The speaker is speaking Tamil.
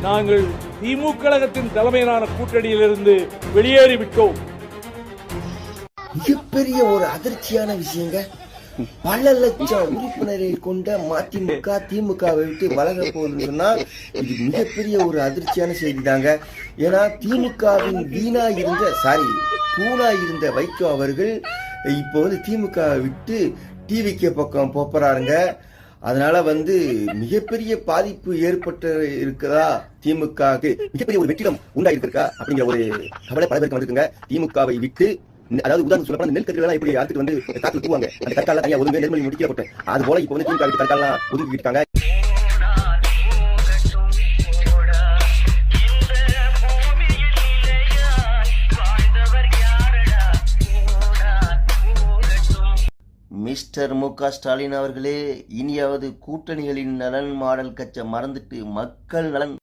நாங்கள் திமுக கழகத்தின் தலைமையிலான கூட்டணியிலிருந்து வெளியேறிவிட்டோம். மிகப்பெரிய ஒரு அதிர்ச்சியான விஷயங்க. பல லட்சம் உறுப்பினரை கொண்ட மதிமுக திமுகவை விட்டு வளர போகுதுன்னு சொன்னா இது மிகப்பெரிய ஒரு அதிர்ச்சியான செய்தி தாங்க. ஏன்னா திமுகவின் தூணா இருந்த வைகோ அவர்கள் இப்போ திமுகவை விட்டு டிவிகே பக்கம் போறாருங்க. அதனால மிகப்பெரிய பாதிப்பு ஏற்பட்டு இருக்குதா, திமுக மிகப்பெரிய ஒரு வெற்றிடம் உண்டாயிருக்கா அப்படிங்கிற ஒரு கவலை பல பேருக்கு வந்திருக்குங்க. திமுகவை விட்டு, அதாவது உதாரணம் சொல்ல நெல் கதிரெல்லாம் எப்படி அடுத்துட்டு காத்து தூவாங்க, அந்த கற்கால தனியா ஒதுங்க நெல்மணி முடிக்கிற போட்டு அது போல இப்போ திமுக விட்டு கற்காலாம் ஒதுக்கிட்டு இருக்காங்க. மிஸ்டர் மு.க. ஸ்டாலின் அவர்களே, இனியாவது கூட்டணிகளின் நலன் மாடல் கச்ச மறந்துட்டு மக்கள் நலன்